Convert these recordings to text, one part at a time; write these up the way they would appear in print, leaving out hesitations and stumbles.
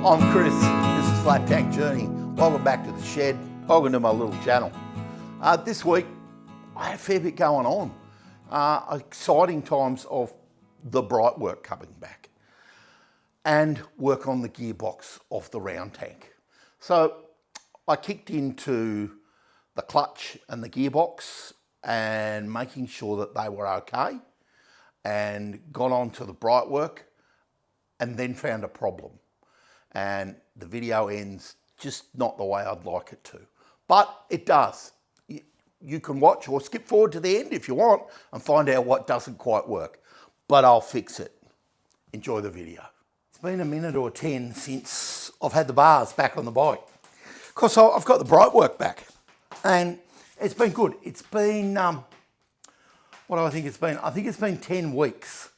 I'm Chris, this is Flat Tank Journey. Welcome back to the shed, welcome to my little channel. This week, I had a fair bit going on. Exciting times of the bright work coming back and work on the gearbox of the round tank. So I kicked into the clutch and the gearbox and making sure that they were okay, and got on to the bright work and then found a problem. And the video ends just not the way I'd like it to. But it does. You can watch or skip forward to the end if you want and find out what doesn't quite work. But I'll fix it. Enjoy the video. It's been a minute or 10 since I've had the bars back on the bike. Of course, I've got the bright work back. And it's been good. It's been, what do I think it's been? I think it's been 10 weeks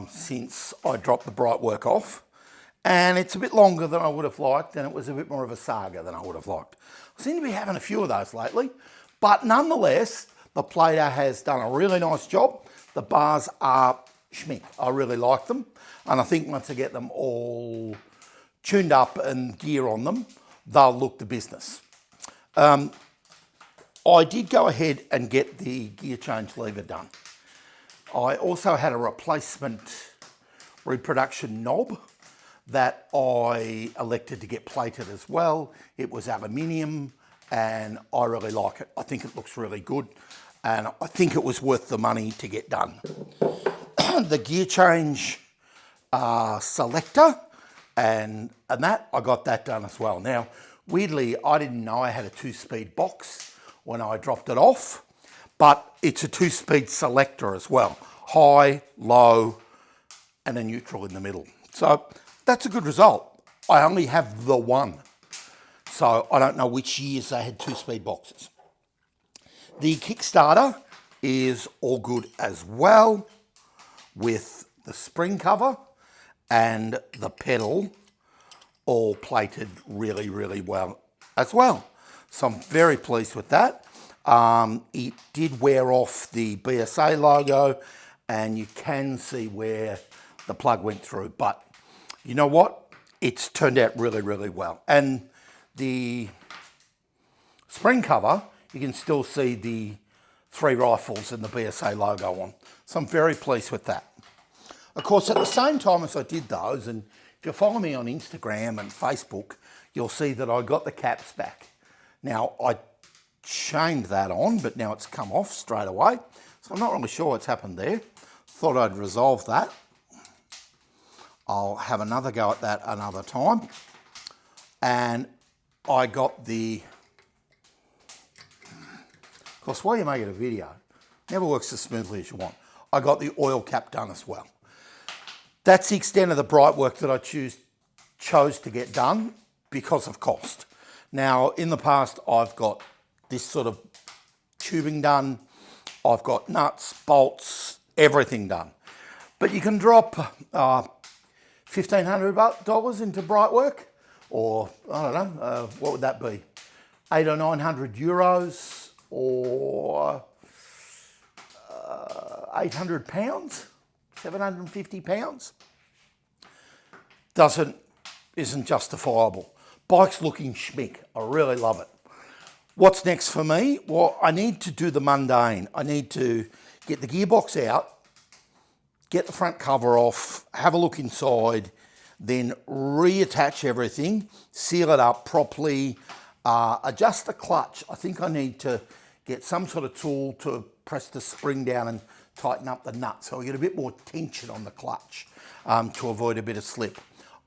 since I dropped the bright work off. And it's a bit longer than I would have liked, and it was a bit more of a saga than I would have liked. I seem to be having a few of those lately, but nonetheless, the plater has done a really nice job. The bars are schmick. I really like them, and I think once I get them all tuned up and gear on them, they'll look the business. I did go ahead and get the gear change lever done. I also had a replacement reproduction knob that I elected to get plated as well. It was aluminium and I really like it. I think it looks really good and I think it was worth the money to get done. The gear change selector and that, I got that done as well. Now, weirdly, I didn't know I had a 2-speed box when I dropped it off, but it's a 2-speed selector as well. High, low, and a neutral in the middle. So that's a good result. I only have the one, so I don't know which years they had 2-speed boxes. The Kickstarter is all good as well, with the spring cover and the pedal all plated really, really well as well. So I'm very pleased with that. It did wear off the BSA logo, and you can see where the plug went through, but you know what? It's turned out really, really well. And the spring cover, you can still see the 3 rifles and the BSA logo on. So I'm very pleased with that. Of course, at the same time as I did those, and if you follow me on Instagram and Facebook, you'll see that I got the caps back. Now, I chained that on, but now it's come off straight away. So I'm not really sure what's happened there. Thought I'd resolve that. I'll have another go at that another time. And I got the, of course, while you're making a video, never works as smoothly as you want. I got the oil cap done as well. That's the extent of the bright work that I chose to get done because of cost. Now, in the past, I've got this sort of tubing done. I've got nuts, bolts, everything done. But you can drop $1,500 into bright work, or I don't know, what would that be? 800 or 900 euros, or 800 pounds, 750 pounds. Isn't justifiable. Bike's looking schmick. I really love it. What's next for me? Well, I need to do the mundane. I need to get the gearbox out, get the front cover off, have a look inside, then reattach everything, seal it up properly, adjust the clutch. I think I need to get some sort of tool to press the spring down and tighten up the nut so I get a bit more tension on the clutch to avoid a bit of slip.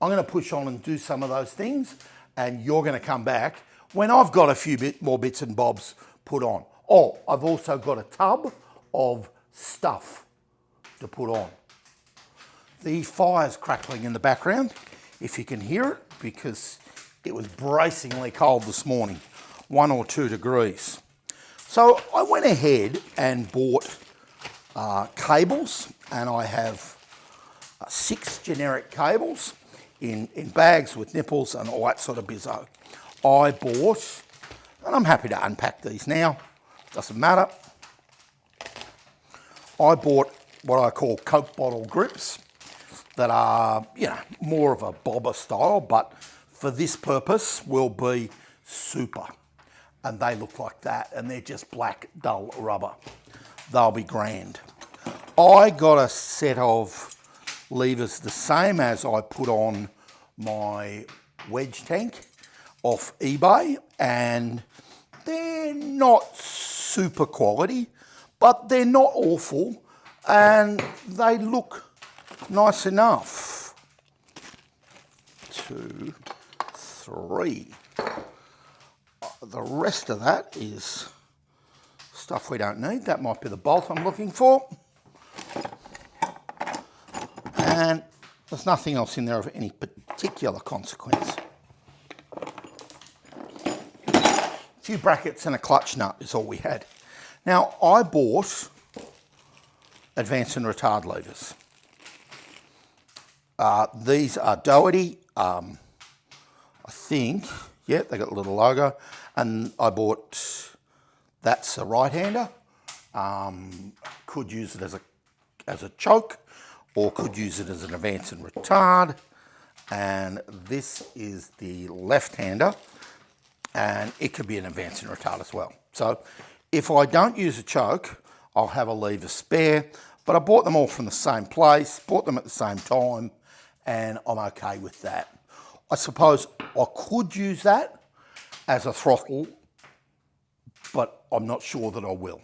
I'm going to push on and do some of those things, and you're going to come back when I've got a few more bits and bobs put on. Oh, I've also got a tub of stuff to put on. The fire's crackling in the background, if you can hear it, because it was bracingly cold this morning, 1 or 2 degrees. So I went ahead and bought cables, and I have 6 generic cables in bags with nipples and all that sort of bizzo. I bought, and I'm happy to unpack these now, doesn't matter. I bought what I call Coke bottle grips. that are, more of a bobber style, but for this purpose will be super. And they look like that, and they're just black, dull rubber. They'll be grand. I got a set of levers the same as I put on my wedge tank off eBay, and they're not super quality, but they're not awful, and they look nice enough. 2, 3. The rest of that is stuff we don't need. That might be the bolt I'm looking for. And there's nothing else in there of any particular consequence. A few brackets and a clutch nut is all we had. Now, I bought advance and retard levers. These are Doherty. I think, yeah, they got a little logo. And I bought, that's a right-hander. Could use it as a choke, or could use it as an advance and retard. And this is the left-hander, and it could be an advance and retard as well. So if I don't use a choke, I'll have a lever spare, but I bought them all from the same place, bought them at the same time, and I'm okay with that. I suppose I could use that as a throttle, but I'm not sure that I will.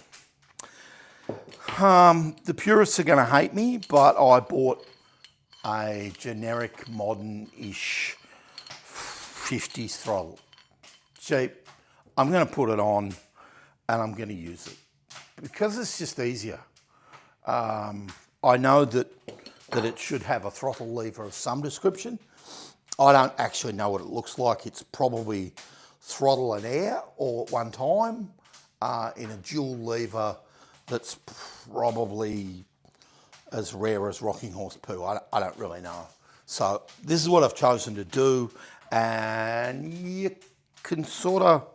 The purists are going to hate me, but I bought a generic modern-ish 50s throttle. Cheap. I'm going to put it on and I'm going to use it because it's just easier. I know that it should have a throttle lever of some description. I don't actually know what it looks like. It's probably throttle and air all at one time in a dual lever that's probably as rare as rocking horse poo. I don't really know. So this is what I've chosen to do, and you can sort of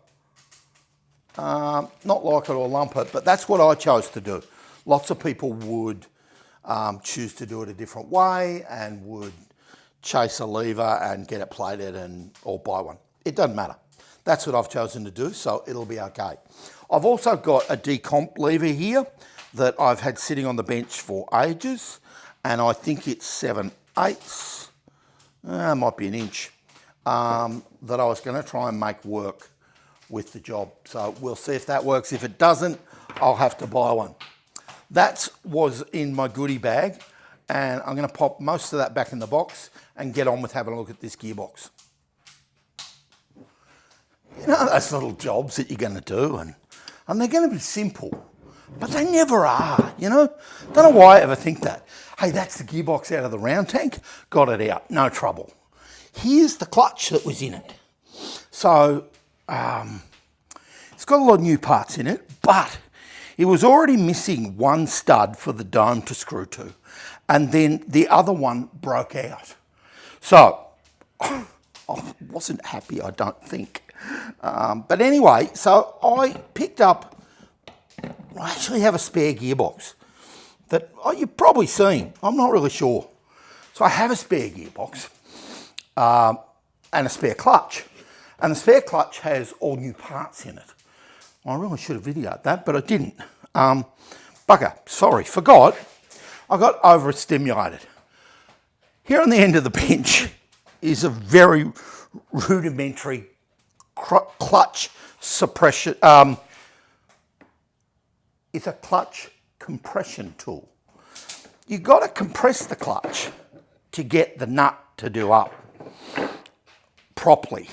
not like it or lump it, but that's what I chose to do. Lots of people would choose to do it a different way and would chase a lever and get it plated or buy one. It doesn't matter. That's what I've chosen to do, so it'll be okay. I've also got a decomp lever here that I've had sitting on the bench for ages, and I think it's 7/8, might be an inch, that I was going to try and make work with the job. So we'll see if that works. If it doesn't, I'll have to buy one. That was in my goodie bag, and I'm going to pop most of that back in the box and get on with having a look at this gearbox. You know those little jobs that you're going to do, and they're going to be simple, but they never are, Don't know why I ever think that. Hey, that's the gearbox out of the round tank. Got it out, no trouble. Here's the clutch that was in it. So it's got a lot of new parts in it, but it was already missing one stud for the dome to screw to, and then the other one broke out. So I wasn't happy, I don't think. But anyway, so I picked up, I actually have a spare gearbox that you've probably seen. I'm not really sure. So I have a spare gearbox and a spare clutch. And the spare clutch has all new parts in it. I really should have videoed that, but I didn't. Bugger, sorry, forgot. I got overstimulated. Here on the end of the bench is a very rudimentary clutch suppression. It's a clutch compression tool. You've got to compress the clutch to get the nut to do up properly.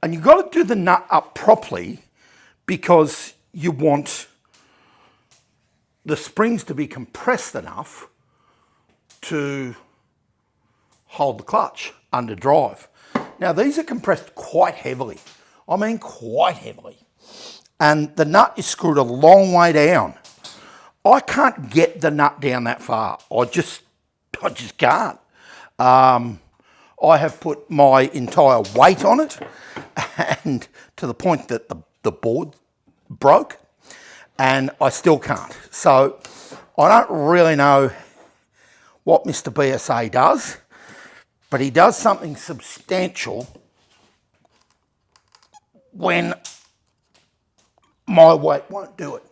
And you've got to do the nut up properly because you want the springs to be compressed enough to hold the clutch under drive. Now these are compressed quite heavily. I mean quite heavily. And the nut is screwed a long way down. I can't get the nut down that far. I just can't. I have put my entire weight on it, and to the point that the board broke, and I still can't. So I don't really know what Mr. BSA does, but he does something substantial when my weight won't do it.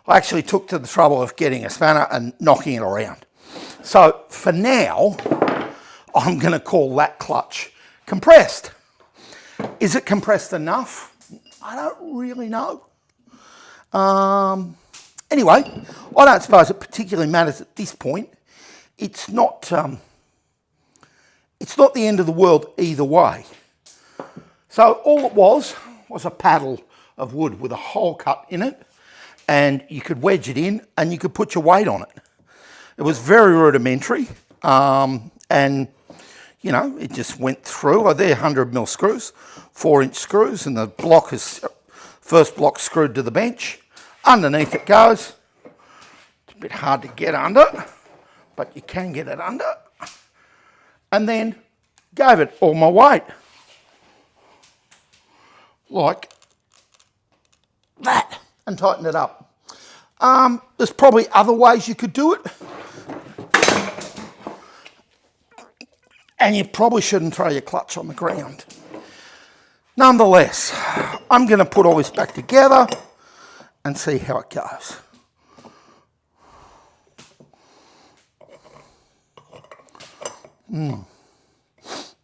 I actually took to the trouble of getting a spanner and knocking it around. So for now, I'm going to call that clutch compressed. Is it compressed enough? I don't really know. Anyway, I don't suppose it particularly matters at this point. It's not the end of the world either way. So all it was a paddle of wood with a hole cut in it, and you could wedge it in and you could put your weight on it. It was very rudimentary, and you know, it just went through. They're 100mm screws, 4-inch screws, and the block is first block screwed to the bench. Underneath it goes. It's a bit hard to get under, but you can get it under. And then gave it all my weight, like that, and tightened it up. There's probably other ways you could do it, and you probably shouldn't throw your clutch on the ground. Nonetheless, I'm going to put all this back together and see how it goes.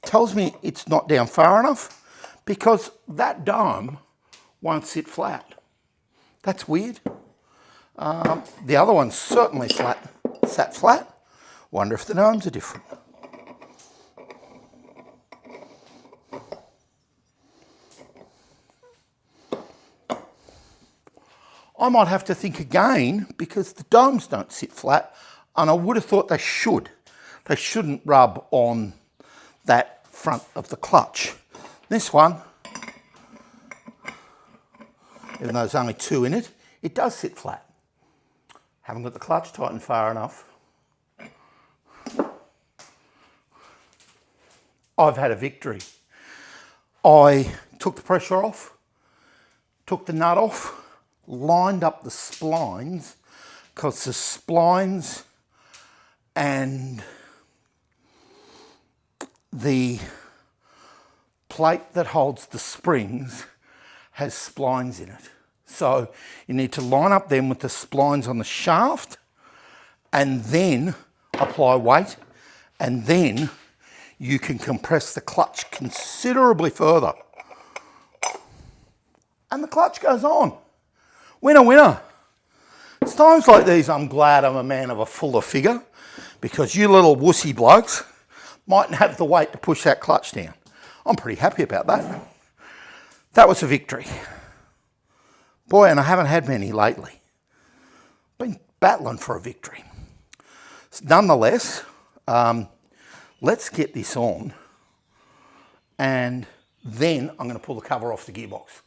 Tells me it's not down far enough because that dome won't sit flat. That's weird. The other one's certainly sat flat. Wonder if the domes are different. I might have to think again because the domes don't sit flat, and I would have thought they should. They shouldn't rub on that front of the clutch. This one, even though there's only 2 in it, it does sit flat. Haven't got the clutch tightened far enough. I've had a victory. I took the pressure off, took the nut off, lined up the splines, because the splines and the plate that holds the springs has splines in it. So you need to line up them with the splines on the shaft and then apply weight, and then you can compress the clutch considerably further. And the clutch goes on. Winner, winner. It's times like these I'm glad I'm a man of a fuller figure, because you little wussy blokes mightn't have the weight to push that clutch down. I'm pretty happy about that. That was a victory. Boy, and I haven't had many lately. Been battling for a victory. Nonetheless, let's get this on, and then I'm going to pull the cover off the gearbox.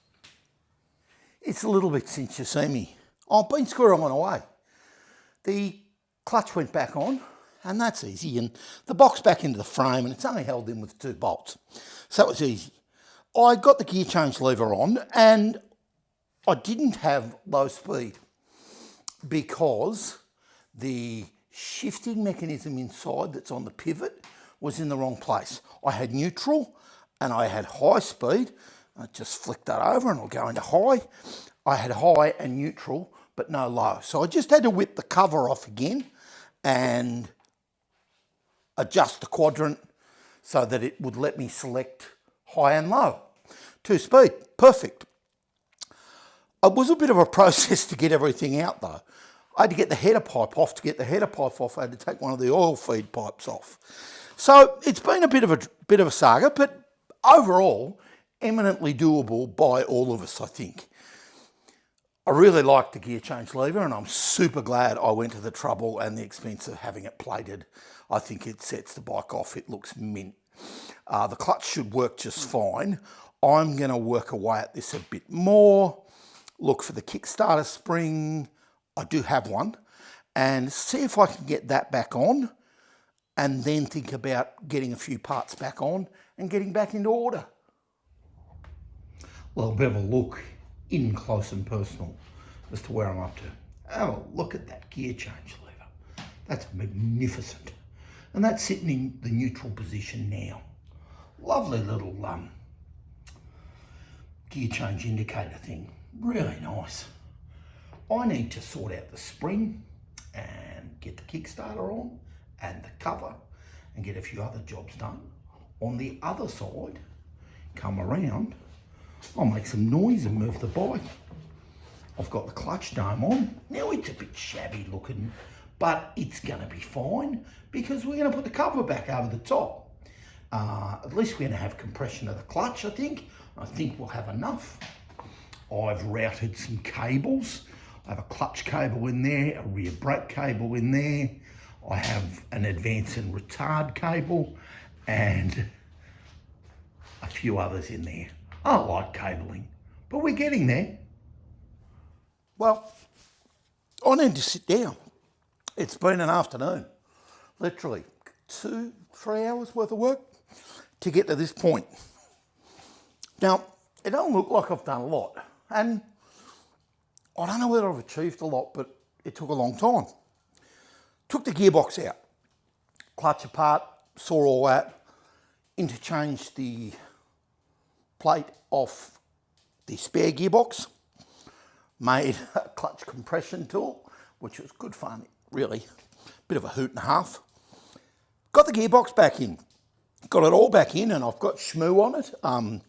It's a little bit since you see me. I've been squirreling away. The clutch went back on, and that's easy, and the box back into the frame, and it's only held in with 2 bolts. So that was easy. I got the gear change lever on, and I didn't have low speed because the shifting mechanism inside that's on the pivot was in the wrong place. I had neutral and I had high speed. I just flick that over and I'll go into high. I had high and neutral, but no low. So I just had to whip the cover off again and adjust the quadrant so that it would let me select high and low. 2-speed, perfect. It was a bit of a process to get everything out though. I had to get the header pipe off. To get the header pipe off, I had to take one of the oil feed pipes off. So it's been a bit of a saga, but overall, eminently doable by all of us, I think. I really like the gear change lever, and I'm super glad I went to the trouble and the expense of having it plated. I think it sets the bike off. It looks mint. The clutch should work just fine. I'm going to work away at this a bit more, look for the Kickstarter spring. I do have one, and see if I can get that back on, and then think about getting a few parts back on and getting back into order. Well, a bit of a look in close and personal as to where I'm up to. Have a look at that gear change lever. That's magnificent. And that's sitting in the neutral position now. Lovely little gear change indicator thing. Really nice. I need to sort out the spring and get the Kickstarter on and the cover and get a few other jobs done. On the other side, come around, I'll make some noise and move the bike. I've got the clutch dome on. Now it's a bit shabby looking, but it's gonna be fine because we're gonna put the cover back over the top. At least we're gonna have compression of the clutch, I think. I think we'll have enough. I've routed some cables. I have a clutch cable in there, a rear brake cable in there. I have an advance and retard cable and a few others in there. I don't like cabling, but we're getting there. Well, I need to sit down. It's been an afternoon, literally 2-3 hours worth of work to get to this point. Now, it don't look like I've done a lot, and I don't know whether I've achieved a lot, but it took a long time. Took the gearbox out, clutch apart, saw all that, interchanged the plate off the spare gearbox, made a clutch compression tool, which was good fun, really. Bit of a hoot and a half. Got the gearbox back in. Got it all back in, and I've got Shmoo on it.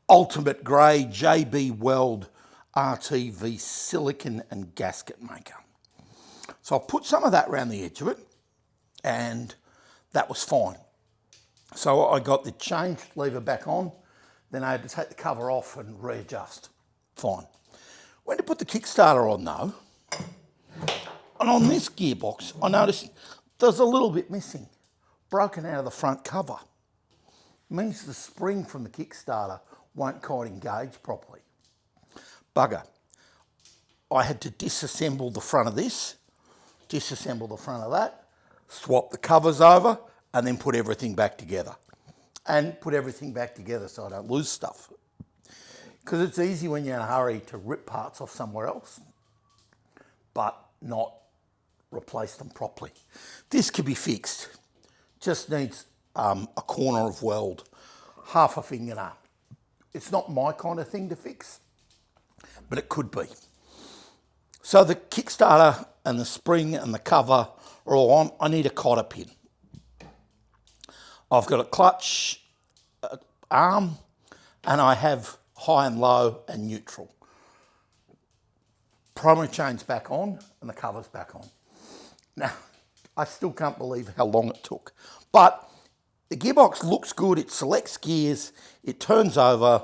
Ultimate Grey JB Weld RTV silicon and gasket maker. So I put some of that around the edge of it, and that was fine. So I got the change lever back on, then I had to take the cover off and readjust. Fine. When to put the Kickstarter on though, and on this gearbox, I noticed there's a little bit missing, broken out of the front cover. It means the spring from the Kickstarter won't quite engage properly. Bugger. I had to disassemble the front of this, disassemble the front of that, swap the covers over, and then put everything back together. And put everything back together so I don't lose stuff. Because it's easy when you're in a hurry to rip parts off somewhere else, but not replace them properly. This could be fixed. Just needs a corner of weld, half a fingernail. It's not my kind of thing to fix, but it could be. So the Kickstarter and the spring and the cover are all on. I need a cotter pin. I've got a clutch arm, and I have high and low and neutral. Primary chain's back on and the cover's back on. Now, I still can't believe how long it took, but the gearbox looks good. It selects gears, it turns over,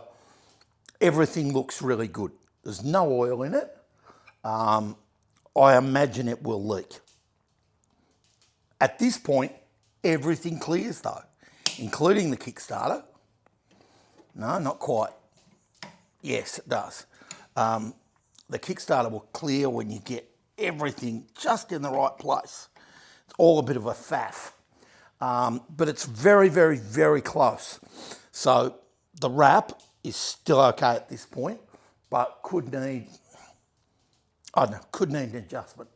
everything looks really good. There's no oil in it. I imagine it will leak. At this point, everything clears though, including the Kickstarter. No, not quite. Yes, it does. The Kickstarter will clear when you get everything just in the right place. It's all a bit of a faff. But it's very, very, very close. So the wrap is still okay at this point, but could need an adjustment.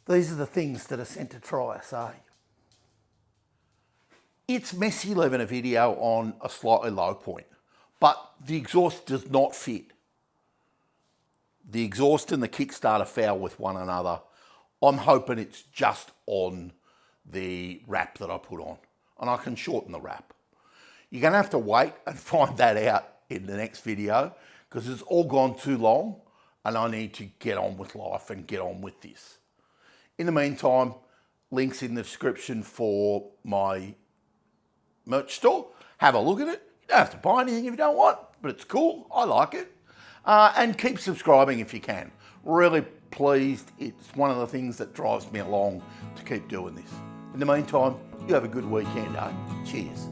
These are the things that are sent to try us, eh? It's messy leaving a video on a slightly low point, but the exhaust does not fit. The exhaust and the Kickstarter foul with one another. I'm hoping it's just on the wrap that I put on, and I can shorten the wrap. You're going to have to wait and find that out in the next video because it's all gone too long and I need to get on with life and get on with this. In the meantime, links in the description for my merch store. Have a look at it. You don't have to buy anything if you don't want, but it's cool. I like it. And keep subscribing if you can. Really pleased. It's one of the things that drives me along to keep doing this. In the meantime, you have a good weekend, eh? Cheers.